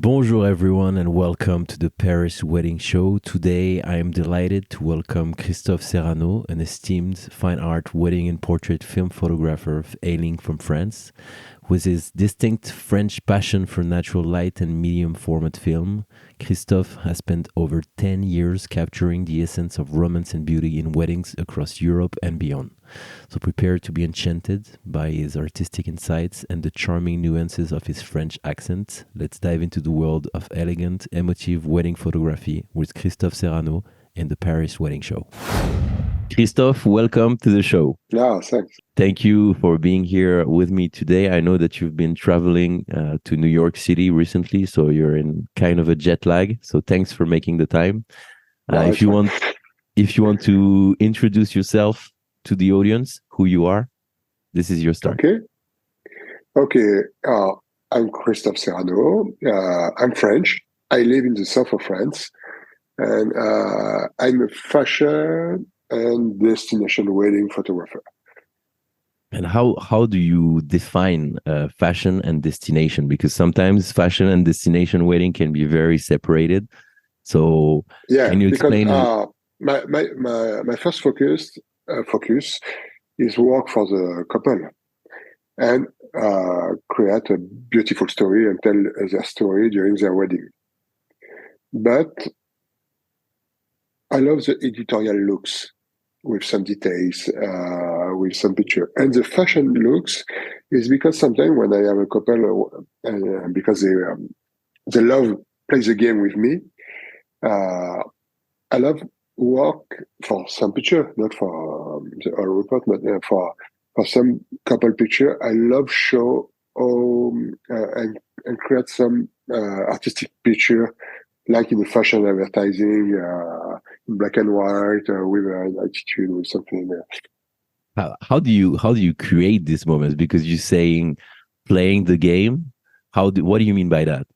Bonjour, everyone, and welcome to the Paris Wedding Show. Today, I am delighted to welcome Christophe Serrano, an esteemed fine art wedding and portrait film photographer hailing from France. With his distinct French passion for natural light and medium format film, Christophe has spent over 10 years capturing the essence of romance and beauty in weddings across Europe and beyond. So prepare to be enchanted by his artistic insights and the charming nuances of his French accent. Let's dive into the world of elegant, emotive wedding photography with Christophe Serrano in the Paris Wedding Show. Christophe, welcome to the show. Yeah, thanks. Thank you for being here with me today. I know that you've been traveling to New York City recently, so you're in kind of a jet lag. So thanks for making the time. No, If you want, if you want to introduce yourself to the audience, who you are, this is your start. Okay. I'm Christophe Serrano. I'm French. I live in the south of France, and I'm a fashion and destination wedding photographer. And how do you define fashion and destination? Because sometimes fashion and destination wedding can be very separated. So can you explain? My first focus is work for the couple and create a beautiful story and tell their story during their wedding. But I love the editorial looks with some details, with some picture. And the fashion looks is because sometimes when I have a couple, because they love play the game with me, I love work for some picture, not for the whole report, but for some couple picture. I love show and create some artistic picture, like in the fashion advertising, in black and white, with an attitude, with something. How do you create these moments? Because you're saying playing the game. What do you mean by that?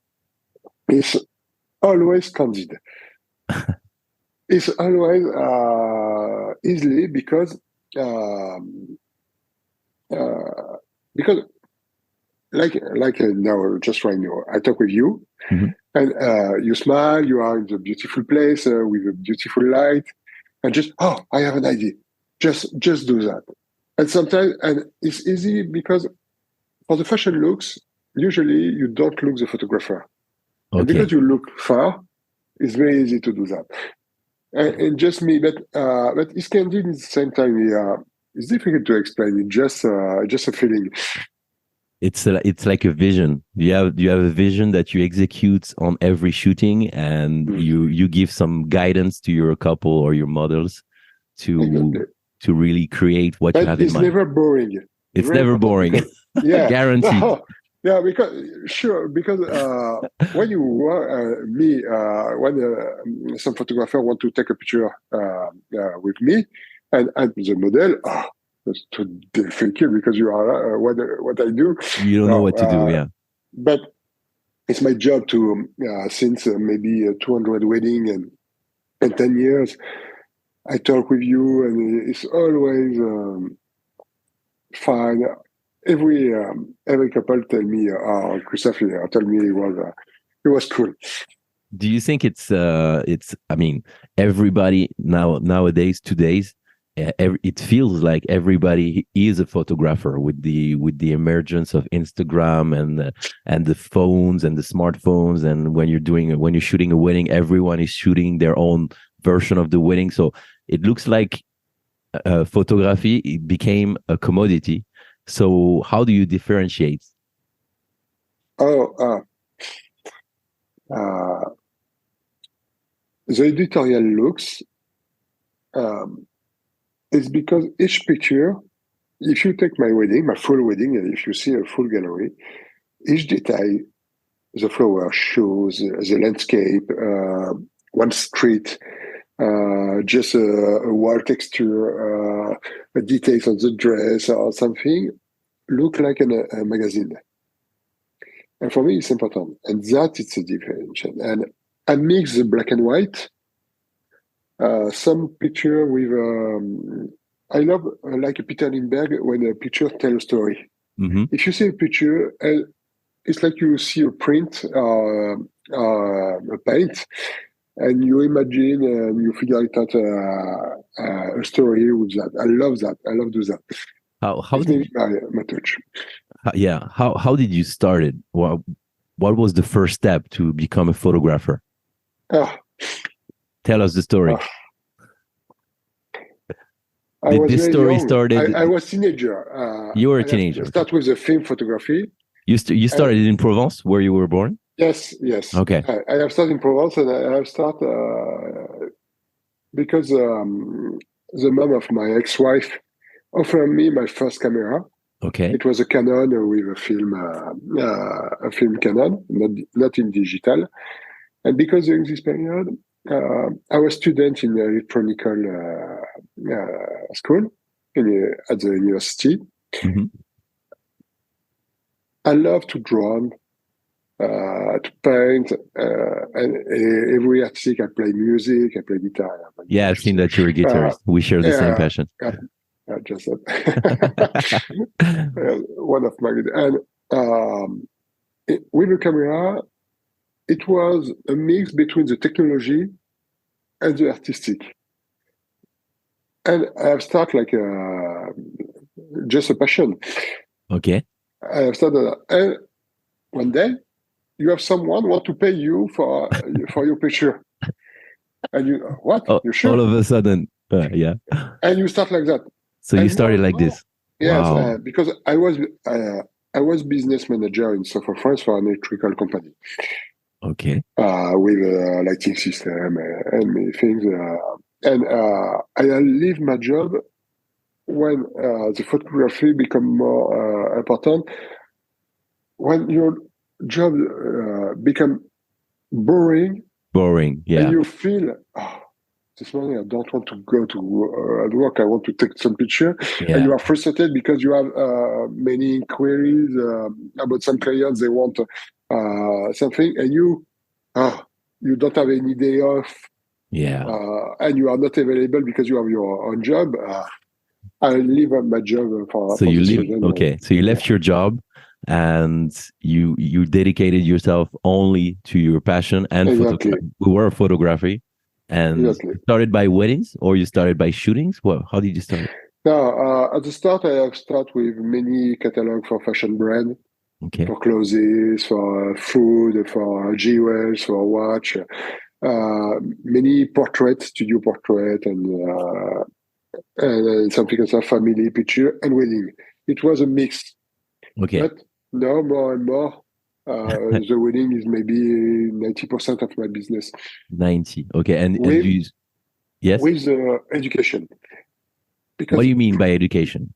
It's always candid. It's always easily because like now, just right now, I talk with you, and you smile. You are in the beautiful place with a beautiful light, and just I have an idea. Just do that. And sometimes, and it's easy because for the fashion looks, usually you don't look the photographer, and because you look far, it's very easy to do that. And just me, but it's candid at the same time. Yeah, it's difficult to explain. It's just a feeling. It's like a vision. You have a vision that you execute on every shooting, and you give some guidance to your couple or your models to really create what you have in mind. It's never boring. It's never boring. Because, yeah, guaranteed. No, yeah, because when you when some photographer want to take a picture with me, and the model, that's too difficult because you are what I do. You don't know what to do, yeah. But it's my job to since maybe 200 wedding and 10 years, I talk with you, and it's always fine. Every couple tell me, Christophe, tell me it was cool. Do you think it's I mean, everybody nowadays it feels like everybody is a photographer with the emergence of Instagram and the phones and the smartphones, and when you're shooting a wedding, everyone is shooting their own version of the wedding. So it looks like photography, it became a commodity. So how do you differentiate? The editorial looks is because each picture, if you take my full wedding, and if you see a full gallery, each detail, the flower shows, the landscape, one street, just a wall texture, details on the dress or something, look like a magazine. And for me, it's important. And that is a differentiation. And I mix the black and white, some picture with, I love like a Peter Lindbergh when a picture tells a story. If you see a picture, it's like you see a print a paint, and you imagine and you figure it out a story with that. I love that. I love do that. How It's did maybe you, my touch. yeah, how did you start it? What was the first step to become a photographer? Ah, Tell us the story. ah. I Did was this very story young. I started? was teenager. You were a I have teenager. Okay. start with the film photography. You And started in Provence, where you were born. yes, yes. Okay. I have started in Provence, and I have started because the mom of my ex-wife offered me my first camera. Okay. It was a Canon with a film Canon, not in digital. And because during this period, I was student in electronical school at the university. Hmm. I love to draw, to paint, and every artistic. I play music, I play guitar. Yeah, I've seen that you're a guitarist. We share the same Yeah, passion. just that. One of my and with the camera, it was a mix between the technology and the artistic. And I have started like just a passion. Okay. I have started, and one day you have someone want to pay you for your picture, and you what? Oh, You all sure? of a sudden, yeah. And you start like that, So you and more started and like more. this. Yes, Wow. because I was business manager in south of France for an electrical company Okay. with a lighting system and many things. And I leave my job when the photography become more important, when your job become boring Boring. and Yeah. you feel, oh, this morning I don't want to go to work, I want to take some picture, and Yeah. you are frustrated because you have many inquiries about some clients, they want something, and you don't have any day off, Yeah. and you are not available because you have your own job. I leave my job So for you this leave. reason. Okay. So you Yeah, left your job and you dedicated yourself only to your passion and exactly, photography. And exactly. you started by weddings or you started by shootings? Well, how did you start? Now, at the start, I have started with many catalog for fashion brand, Okay. for clothes, for food, for jewels, for watch, many portrait, studio portrait, and something as a family picture and wedding. It was a mix, Okay. but now more and more, the wedding is maybe 90% of my business 90. Okay. And with you, yes. education, What do because you mean by education?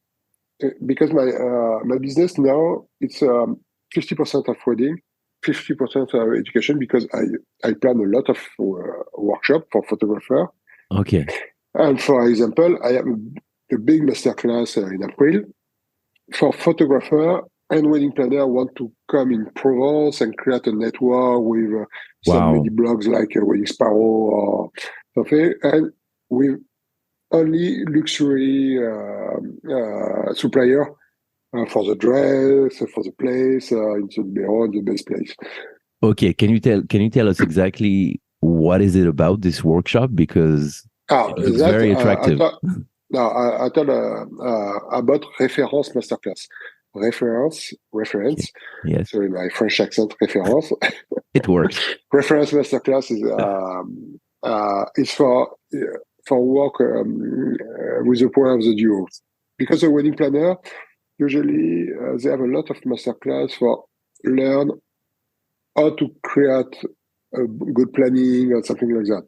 my business now it's 50% of wedding, 50% of education, because I plan a lot of workshop for photographer. Okay. And for example, I have a big masterclass in April for photographer and wedding planner want to come in Provence and create a network with some many Wow. blogs like Wedding Sparrow or something, and with only luxury supplier for the dress, for the place, into the best place. Okay. Can you tell us exactly what is it about this workshop? Because Ah, it looks that very attractive. now I thought about reference masterclass. Okay. Reference. Yes. Sorry, my French accent. Reference. It works. Reference masterclass is for work with the power of the duo. Because a wedding planner usually they have a lot of masterclass for learn how to create a good planning or something like that,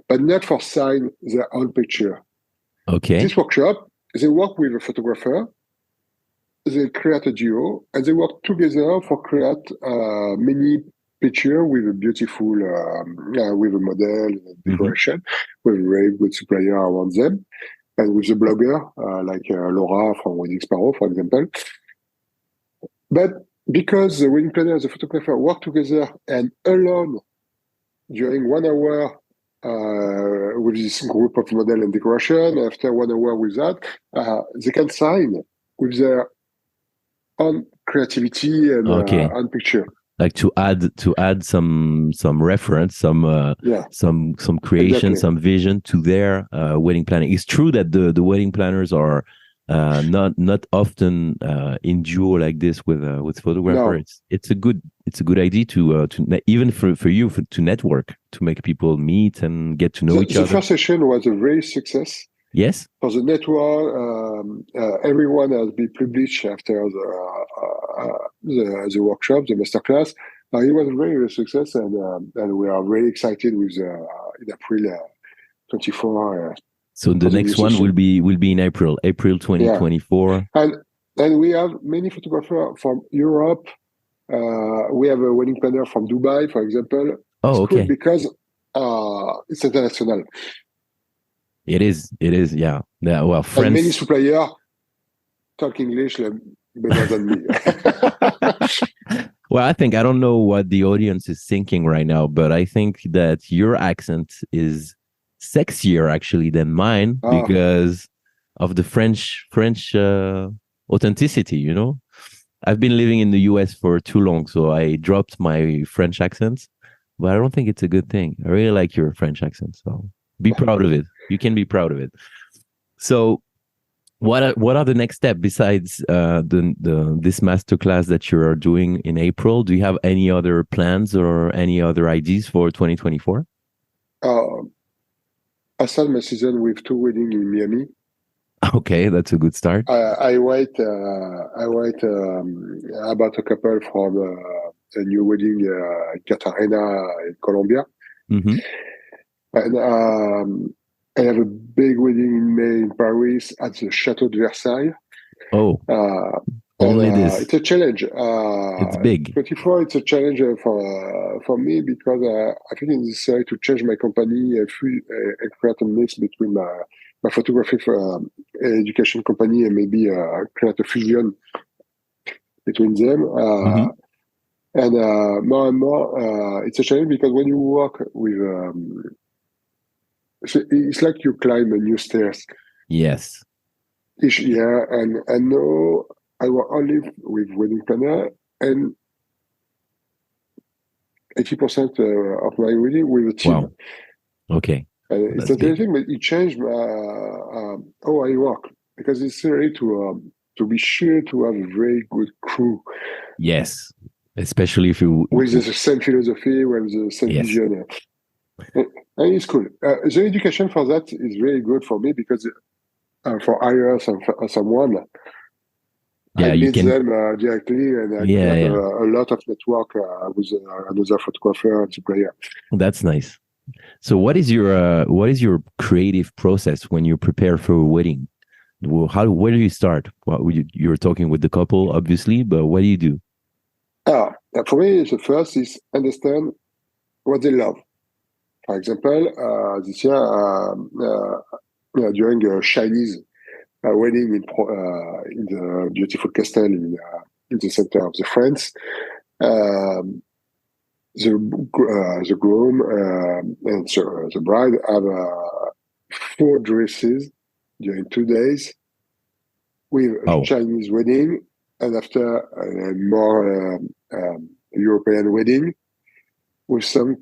but not for sign their own picture. Okay. This workshop, they work with a photographer, they create a duo, and they work together for create many picture with a beautiful, with a model and Hmm. decoration, with a very good supplier around them, and with the blogger like Laura from Wedding Sparrow, for example. But because the wedding planner and the photographer work together and alone during 1 hour with this group of model and decoration, after 1 hour with that, they can sign with their own creativity and Okay. own picture. like to add some reference, Yeah, some creation, exactly. some vision to their wedding planning. It's true that the wedding planners are not often in duo like this with photographer. No, It's a good idea to even for you to network, to make people meet and get to know each the other. first session was a very success. Yes. For the network, everyone has been published after the workshop, the masterclass. It was a very, very success, and we are very excited with in April 24 So for the the new next one session. will be in April Yeah, 2024. and we have many photographers from Europe. We have a wedding planner from Dubai, for example. It's Oh, cool okay. because it's international, It is. It is. Yeah. Yeah. Well, and many France. suppliers talk English better than me. Well, I don't know what the audience is thinking right now, but I think that your accent is sexier actually than mine Ah, because of the French authenticity. You know, I've been living in the US for too long, so I dropped my French accent, but I don't think it's a good thing. I really like your French accent, so be proud of it. You can be proud of it. So what are the next steps besides the this masterclass that you are doing in April? Do you have any other plans or any other ideas for 2024? uh, I start my season with two weddings in Miami. Okay, that's a good start. I write about a couple from a new wedding in Cartagena in Colombia, Hmm. and I have a big wedding in May in Paris at the Château de Versailles. Oh, Uh, and only this. it's a challenge. It's big. 24, it's a challenge for me because I think it's necessary to change my company and create a mix between my photography education company and maybe create a fusion between them. Hmm. And more and more, it's a challenge because when you work with, it's like you climb a new stairs Yes. each year. And now I work only with wedding planner, and 80% of my wedding with a team. Wow. Okay. It's That's big. interesting, but it changed how I work because it's really to be sure to have a very good crew Yes. Especially if you. with the same philosophy, with the same Yes. vision. And it's cool. The education for that is very good for me because for hire someone, I Yeah, you meet can. them directly and I Yeah, create yeah. a lot of network with another photographer and supplier. That's nice. So what is your creative process when you prepare for a wedding? Well, how where do you start? Well, you're talking with the couple, obviously, but what do you do? For me, the first is understand what they love. For example, this year during a Chinese wedding in the beautiful castle in the center of the France, um, the groom and the bride have four dresses during 2 days with a Oh, Chinese wedding and after a more European wedding with some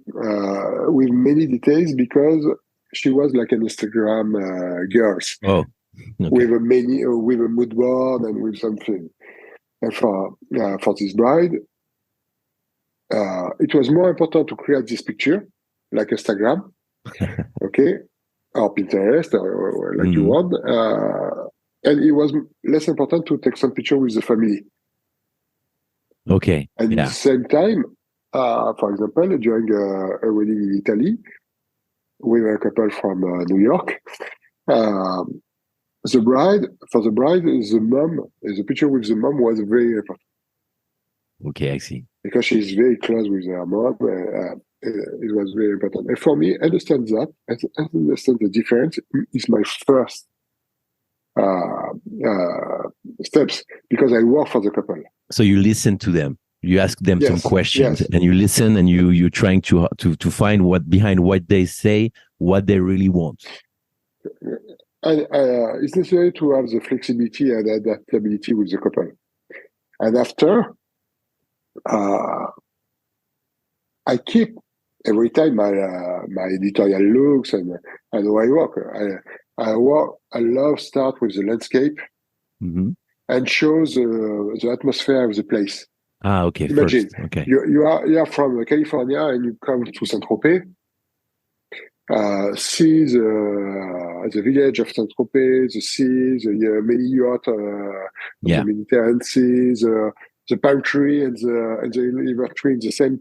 with many details because she was like an Instagram girls oh, with okay. a many with a mood board and with something. And for this bride, it was more important to create this picture like Instagram, okay, or Pinterest or like you Mhm. want, and it was less important to take some picture with the family. Okay, And at the yeah. same time, for example, during a wedding in Italy with a couple from New York. Um, the bride, the mom, the picture with the mom was very important Okay, I see. because she's very close with her mom. It was very important. And for me, understand that, and understand the difference is my first uh, uh, steps because I work for the couple. So you listen to them. You ask them some Yes, questions, yes. and you listen, and you're trying to find what behind what they say, what they really want. And it's necessary to have the flexibility and adaptability with the couple. And after, uh, I keep every time my editorial looks and how I work. I love start with the landscape Mm-hmm. and show the atmosphere of the place. Ah, okay. Imagine First, okay. you are from California and you come to Saint Tropez. See the village of Saint Tropez, the sea, the many yacht of the Yeah. Mediterranean Sea, the palm tree and the river tree in the same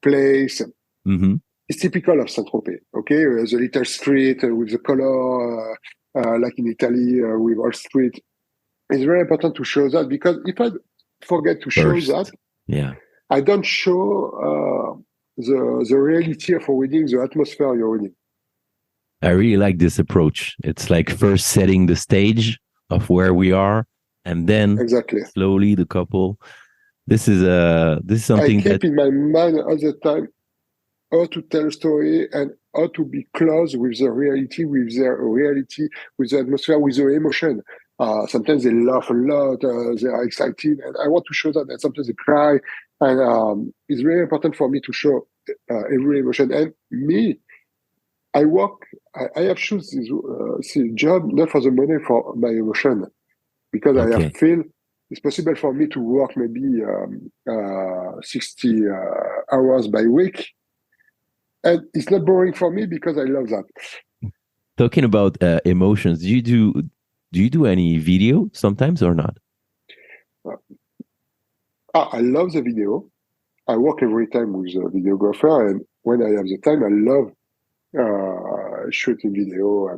place. Mm-hmm. It's typical of Saint Tropez. Okay, the little street with the color, like in Italy with our street. It's very important to show that because if I forget to show that, First, yeah. I don't show the reality of a wedding, the atmosphere of your wedding. I really like this approach. It's like first setting the stage of where we are, and then Exactly. slowly the couple. This is I something that keep in my mind all the time how to tell a story and how to be close with the reality, with the atmosphere, with the emotion. Sometimes they laugh a lot, they are excited, and I want to show that. And sometimes they cry, and it's very important for me to show every emotion. And me, I work. I have chosen this job not for the money, for my emotion, because I have okay. feel it's possible for me to work maybe 60 hours by week, and it's not boring for me because I love that. Talking about emotions, do you do any video sometimes or not? I love the video. I work every time with a videographer, and when I have the time, I love shooting video.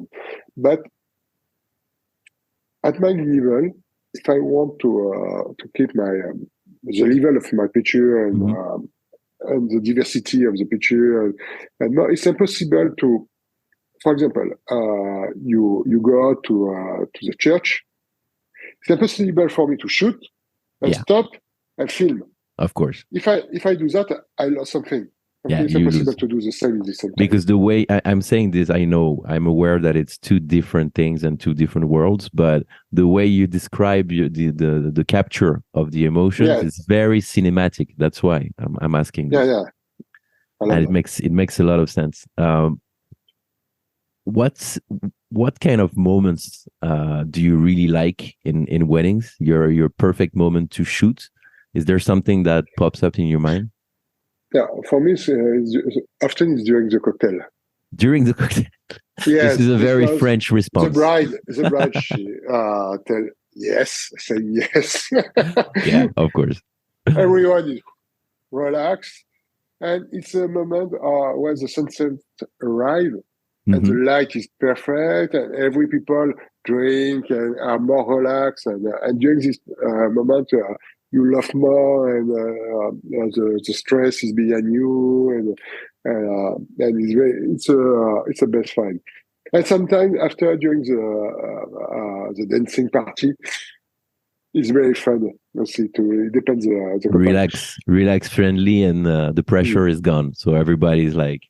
But at my level, if I want to keep my the level of my picture Mm-hmm. and the diversity of the picture, and no, it's impossible to. For example, you go out to the church. It's impossible for me to shoot and Yeah, stop and film. of course. If I do that, I lost something. Okay, Yeah, it's you impossible lose. to do the same at the same time. Because the way I'm saying this, I know I'm aware that it's two different things and two different worlds, but the way you describe the capture of the emotions Yeah, is very cinematic. That's why I'm asking yeah, this, yeah. I love and it that. makes a lot of sense. What's what kind of moments do you really like in weddings? Your perfect moment to shoot. Is there something that pops up in your mind Yeah, for me, often it's during the cocktail. during the cocktail? This Yes, is a very because French the response. bride, the bride, she tell yes, say yes. Yeah, of course. Everyone is relaxed, and it's a moment when the sunset arrives and the Hmm. light is perfect, and every people drink and are more relaxed, and during this moment you laugh more, and the stress is behind you, and it's a best fun. And sometimes after during the dancing party, it's very fun. Let's see, it depends the couple. Relax friendly, and the Mm. pressure is gone, so everybody's like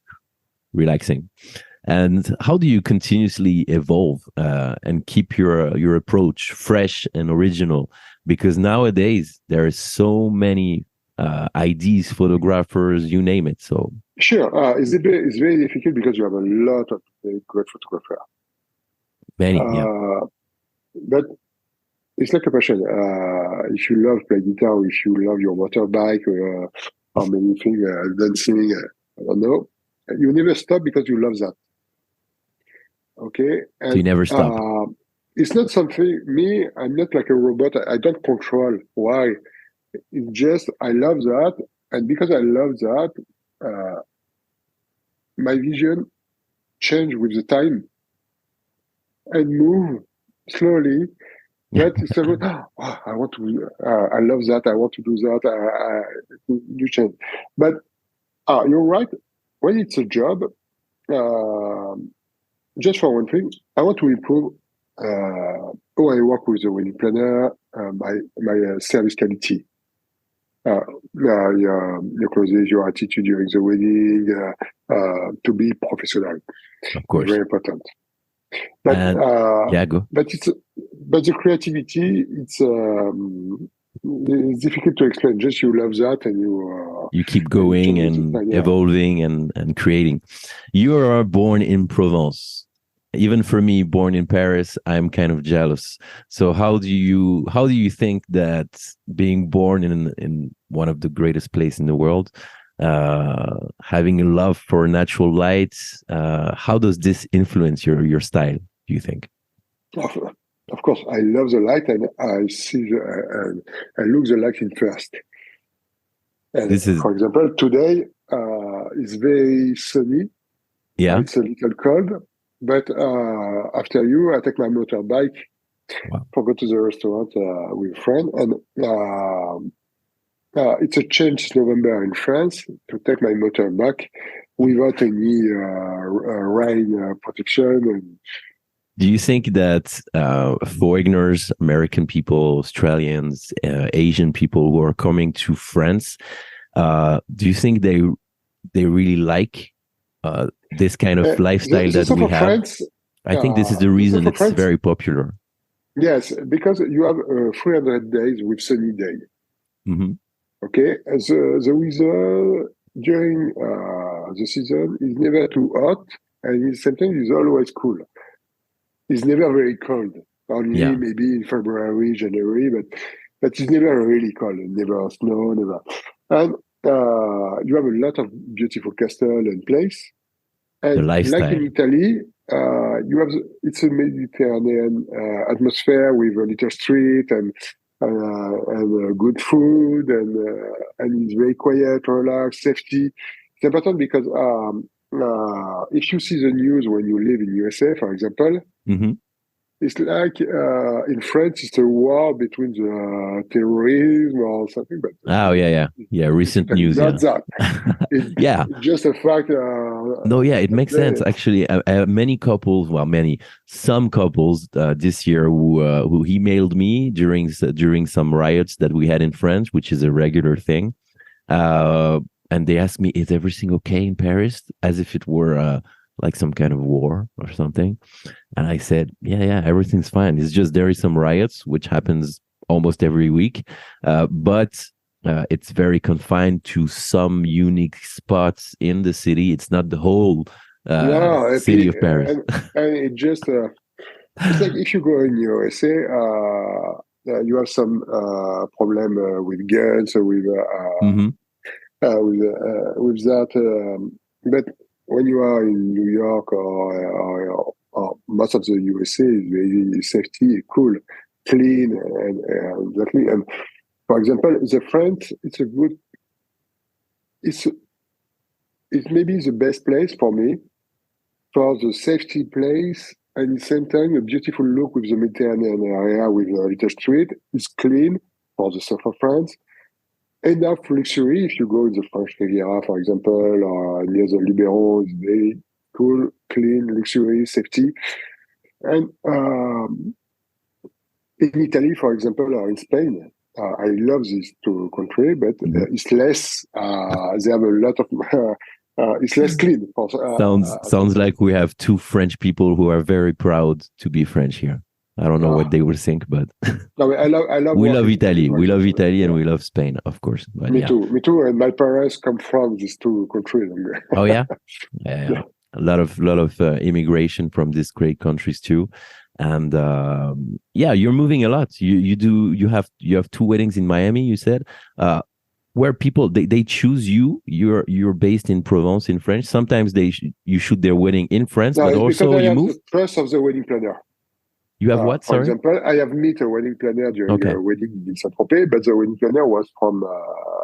relaxing. And how do you continuously evolve and keep your approach fresh and original? Because nowadays there is so many IDs, photographers, you name it. So Sure, it's very difficult because you have a lot of very good photographers. many, yeah, But it's like a passion. If you love play guitar, if you love your motorbike, or many things, dancing, I don't know, you never stop because you love that. Okay, so you and never stop. it's not something. Me, I'm not like a robot. I don't control why. It's just I love that, and because I love that, uh, my vision change with the time and move slowly. But it's about, I want to, I love that, I want to do that, you change. But you're right. When it's a job, um just for one thing, I want to improve how I work with the wedding planner, my service quality. Your clothes, your attitude during the wedding, to be professional. Of It's course. very important. But And uh, yeah, go. but it's but the creativity, it's It's difficult to explain. Just you love that, You keep and you going change the and time. Yeah. evolving and creating. You are born in Provence. Even for me, born in Paris, I'm kind of jealous. So how do you think that being born in one of the greatest places in the world, having a love for natural light, how does this influence your style, do you think? Of, of course, I love the light, and I see and I look the light in first. And This is for example, today it's very sunny. yeah. It's a little cold, but after you, I take my motorbike Wow. for go to the restaurant with a friend, and it's a change November in France to take my motorbike without any rain protection. And Do you think that foreigners, American people, Australians, Asian people who are coming to France, do you think they really like this kind of lifestyle the that south we of have? France, I think this is the the reason south of it's France, very popular. yes, because you have 300 days with sunny day. Hmm. Okay, the weather during the season is never too hot, and sometimes it's always cool. It's never very cold. Only Yeah, maybe in February, January, but it's never really cold. Never snow, never. And you have a lot of beautiful castle and place. the And like in lifestyle. Italy, it's a Mediterranean atmosphere with a little street and good food and it's very quiet, relaxed, safety. It's important because if you see the news when you live in USA, for example, Hmm. it's like in France, it's a war between the terrorism or something, but Oh yeah, yeah, yeah. it's Recent totally news, not yeah, that. yeah. It's just a fact No, yeah, it that makes sense day. actually. Many couples, well, some couples this year who emailed me during some riots that we had in France, which is a regular thing. Uh, and they asked me, "Is everything okay in Paris?" As if it were like some kind of war or something. And I said, "Yeah, yeah, everything's fine. It's just there is some riots, which happens almost every week, but." It's very confined to some unique spots in the city. It's not the whole No, city of Paris. and it just it's like if you go in USA, you have some problem with guns or Hmm. with that. But when you are in New York or most of the USA is very safety, cool, clean, and exactly. And for example, the French, it's it may be the best place for me for the safety place and at the same time a beautiful look with the Mediterranean area with a little street. It's clean for the south of France. Enough luxury if you go in the French Riviera, for example, or near the Liberaux, it's very cool, clean, luxury, safety. And in Italy, for example, or in Spain, I love these two countries, but Hmm. it's less. They have a lot of. It's less clean. Sounds like we have two French people who are very proud to be French here. I don't know what Uh, they would think, but no, I love we work love in Italy, Italy. for We love example. Italy and Yeah, we love Spain, of course. But me yeah. too, me too. And my parents come from these two countries. Oh yeah, yeah, yeah. A lot of immigration from these great countries too, and yeah, you're moving a lot. You have two weddings in Miami. You said where people they choose you. You're based in Provence in French. Sometimes you shoot their wedding in France, No, but it's because also I you have move. the trust of the wedding planner. You have what? For Sorry. example, I have met a wedding planner during Okay. a wedding in Saint-Tropez, but the wedding planner was from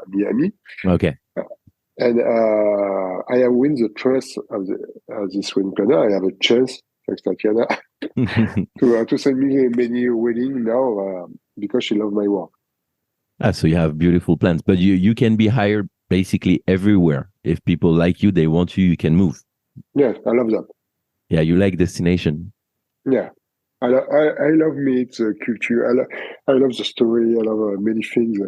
Miami. Okay. And I have win the trust of this wedding planner. I have a chance, thanks Tatiana, to send me many wedding now because she loves my work. So you have beautiful plans, but you can be hired basically everywhere. If people like you, they want you, you can move. Yes, I love that. Yeah, you like destination. Yeah. I love meat, the culture. I love the story. I love many things.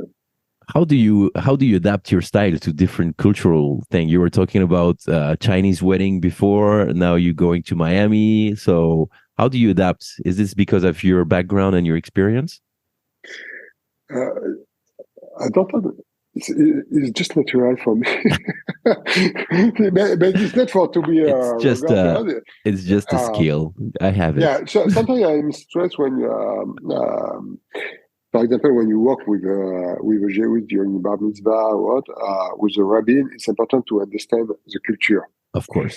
How do you adapt your style to different cultural thing? You were talking about Chinese wedding before. Now you're going to Miami. So how do you adapt? Is this because of your background and your experience? I don't know. It's just natural for me. But it's not for to be a It's just regarder. it's just a Uh, skill. I have it. yeah, so sometimes I'm stressed when, for example, when you work with a Jewish during bar mitzvah or what, with a rabbin, it's important to understand the culture. Of course.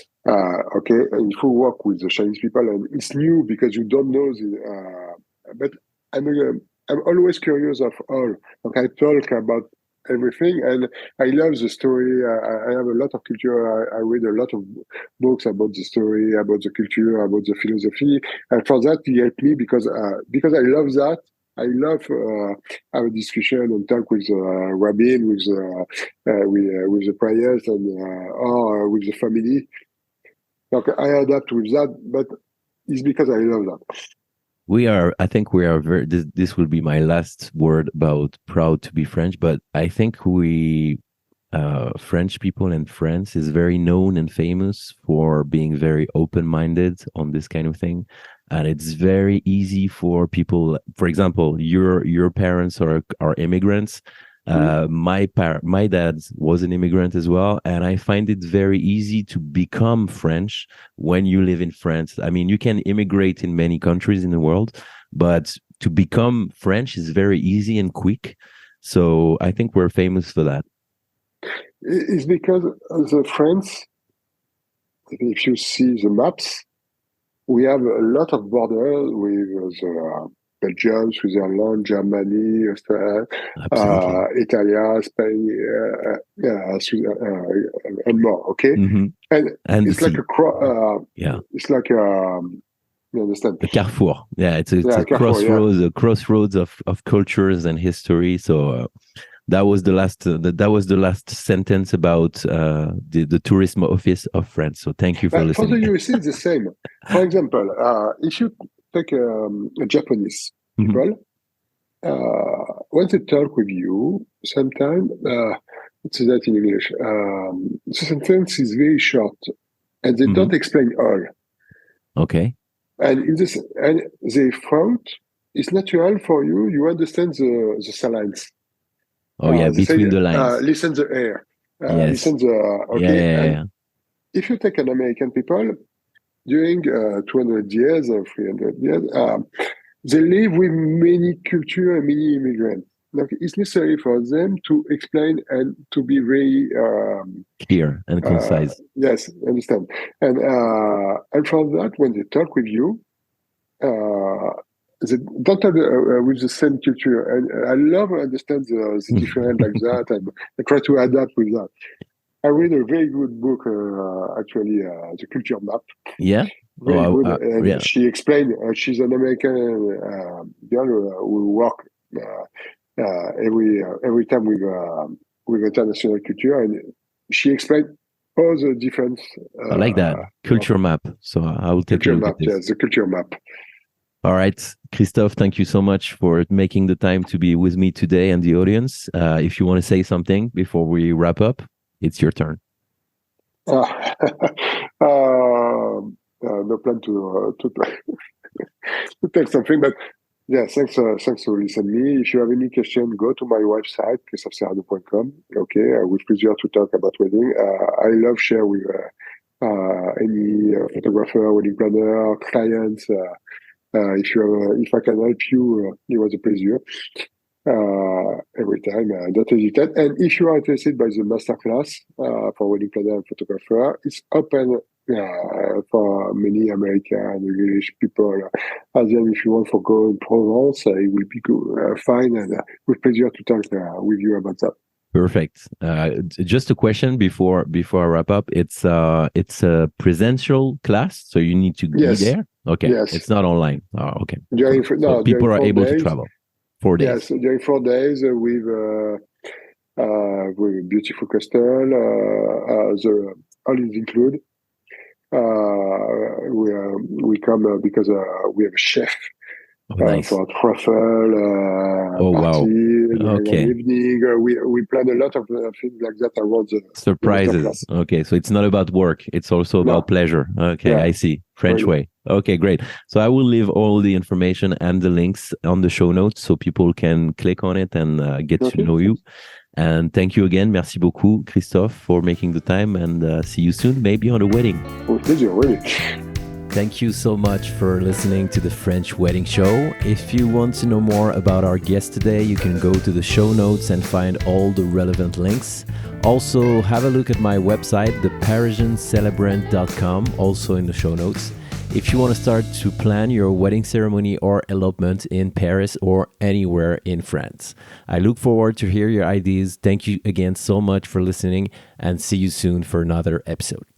Okay, and if you work with the Chinese people, and it's new because you don't know but I'm I'm always curious of all. Okay, I talk about everything, and I love the story. I have a lot of culture. I read a lot of books about the story, about the culture, about the philosophy, and for that, he helped me because I love that. I love have a discussion and talk with rabbin, with the prayers, and or with the family. Okay, I adapt with that, but it's because I love that. I think we are very, this will be my last word about proud to be French, but I think French people in France is very known and famous for being very open-minded on this kind of thing. And it's very easy for people, for example, your parents are immigrants. Mm. My dad was an immigrant as well, and I find it very easy to become French when you live in France. I mean, you can immigrate in many countries in the world, but to become French is very easy and quick. So I think we're famous for that. It's because the France, if you see the maps, we have a lot of borders with Belgium, Switzerland, Germany, Australia, Absolutely. Italy, Spain, and more. Okay, Hmm. and And the it's like sea. Yeah. it's like you understand? A carrefour. Yeah, it's Yeah, a careful. Yeah. crossroads of cultures and history. So that was the last that was the last sentence about the tourism office of France. So thank you for But for the listening. USA, it's the same. For example, if you take a Japanese Hmm. people, when they talk with you, sometimes, let's say that in English, the sentence is very short and they Hmm. don't explain all. Okay. And in this, and they thought it's natural for you, you understand the silence. Oh yeah, They say, between the lines. listen the air, Yes. listen the, Yeah, okay. yeah, yeah, And yeah. if you take an American people, during 200 years or 300 years, they live with many culture and many immigrants. Like it's necessary for them to explain and to be very Clear and yes, understand. And from that, when they talk with you, uh, they don't talk with the same culture. And I love understand the different like that, and I try to adapt with that. I read a very good book, actually, The Culture Map. Yeah. Very Oh, good. And yeah. she explained she's an American girl who work every time with international culture, and she explained all the different I like that of culture map. So I will take a culture look at map. this. Yes, the culture map. All right, Christophe, thank you so much for making the time to be with me today and the audience. If you want to say something before we wrap up, it's your turn. No plan to tell something, but yeah, thanks for listening me. If you have any question, go to my website, christopheserrano.com. Okay, with pleasure to talk about wedding. I love share with any photographer, wedding planner, clients. If I can help you, it was a pleasure. Every time, don't hesitate. And if you are interested by the masterclass for wedding planner and photographer, it's open for many American and English people. As well, if you want to go in Provence, it will be fine and with pleasure to talk with you about that. Perfect. Just a question before I wrap up. It's a presential class, so you need to be Yes, there. Okay, yes. it's not online. Oh, okay. So During people are four able to days. travel 4 days. Yes, during 4 days with a beautiful castle. The all is included. We come because we have a chef Oh, nice. for a truffle Oh, party wow. during an Okay. evening. We plan a lot of things like that around the Surprises. masterclass. Okay. So it's not about work. It's also about No, pleasure. Okay. yeah, I see. French really. way. Okay. Great. So I will leave all the information and the links on the show notes so people can click on it and get to Okay, know you. And thank you again. Merci beaucoup, Christophe, for making the time and see you soon, maybe on a wedding. with pleasure, really. Thank you so much for listening to the French Wedding Show. If you want to know more about our guest today, you can go to the show notes and find all the relevant links. Also, have a look at my website, theparisiancelebrant.com, also in the show notes. If you want to start to plan your wedding ceremony or elopement in Paris or anywhere in France. I look forward to hear your ideas. Thank you again so much for listening and see you soon for another episode.